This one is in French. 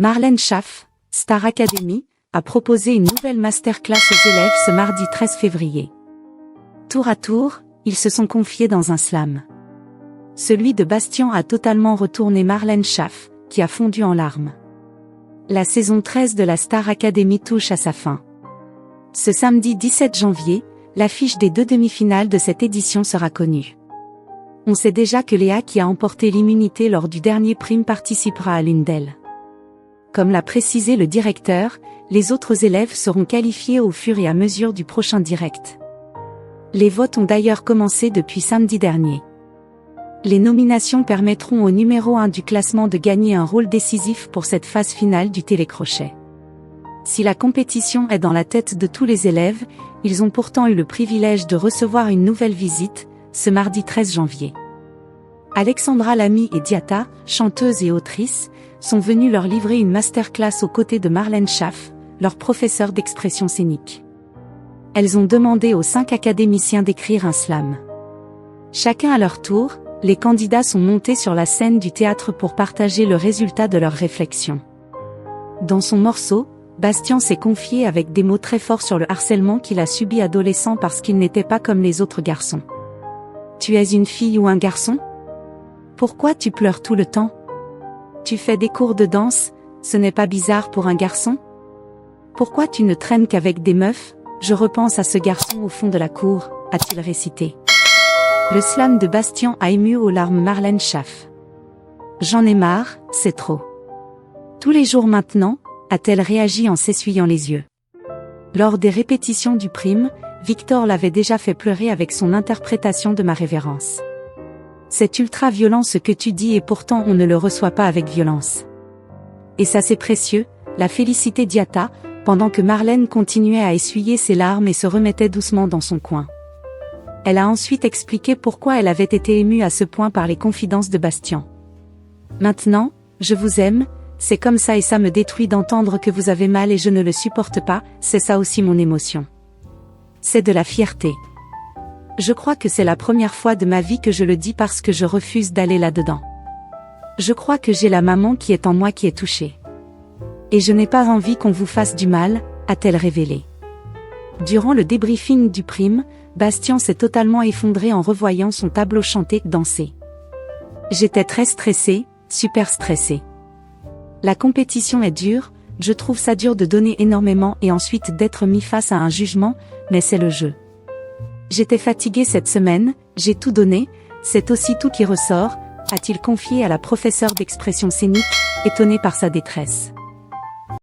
Marlène Schaff, Star Academy, a proposé une nouvelle masterclass aux élèves ce mardi 13 février. Tour à tour, ils se sont confiés dans un slam. Celui de Bastien a totalement retourné Marlène Schaff, qui a fondu en larmes. La saison 13 de la Star Academy touche à sa fin. Ce samedi 17 janvier, l'affiche des 2 demi-finales de cette édition sera connue. On sait déjà que Léa, qui a emporté l'immunité lors du dernier prime, participera à l'une d'elles. Comme l'a précisé le directeur, les autres élèves seront qualifiés au fur et à mesure du prochain direct. Les votes ont d'ailleurs commencé depuis samedi dernier. Les nominations permettront au numéro 1 du classement de gagner un rôle décisif pour cette phase finale du télécrochet. Si la compétition est dans la tête de tous les élèves, ils ont pourtant eu le privilège de recevoir une nouvelle visite, ce mardi 13 janvier. Alexandra Lamy et Diata, chanteuses et autrices, sont venues leur livrer une masterclass aux côtés de Marlène Schaff, leur professeure d'expression scénique. Elles ont demandé aux 5 académiciens d'écrire un slam. Chacun à leur tour, les candidats sont montés sur la scène du théâtre pour partager le résultat de leurs réflexions. Dans son morceau, Bastien s'est confié avec des mots très forts sur le harcèlement qu'il a subi adolescent parce qu'il n'était pas comme les autres garçons. Tu es une fille ou un garçon? Pourquoi tu pleures tout le temps? Tu fais des cours de danse, ce n'est pas bizarre pour un garçon? Pourquoi tu ne traînes qu'avec des meufs? Je repense à ce garçon au fond de la cour, a-t-il récité. Le slam de Bastien a ému aux larmes Marlène Schaff. J'en ai marre, c'est trop. Tous les jours maintenant, a-t-elle réagi en s'essuyant les yeux. Lors des répétitions du prime, Victor l'avait déjà fait pleurer avec son interprétation de Ma révérence. C'est ultra violent ce que tu dis et pourtant on ne le reçoit pas avec violence. Et ça c'est précieux, l'a félicité Diata, pendant que Marlène continuait à essuyer ses larmes et se remettait doucement dans son coin. Elle a ensuite expliqué pourquoi elle avait été émue à ce point par les confidences de Bastien. Maintenant, je vous aime, c'est comme ça et ça me détruit d'entendre que vous avez mal et je ne le supporte pas, c'est ça aussi mon émotion. C'est de la fierté. Je crois que c'est la première fois de ma vie que je le dis parce que je refuse d'aller là-dedans. Je crois que j'ai la maman qui est en moi qui est touchée. Et je n'ai pas envie qu'on vous fasse du mal, a-t-elle révélé. Durant le débriefing du prime, Bastien s'est totalement effondré en revoyant son tableau chanter, danser. J'étais très stressée, super stressée. La compétition est dure, je trouve ça dur de donner énormément et ensuite d'être mis face à un jugement, mais c'est le jeu. J'étais fatiguée cette semaine, j'ai tout donné, c'est aussi tout qui ressort, a-t-il confié à la professeure d'expression scénique, étonnée par sa détresse.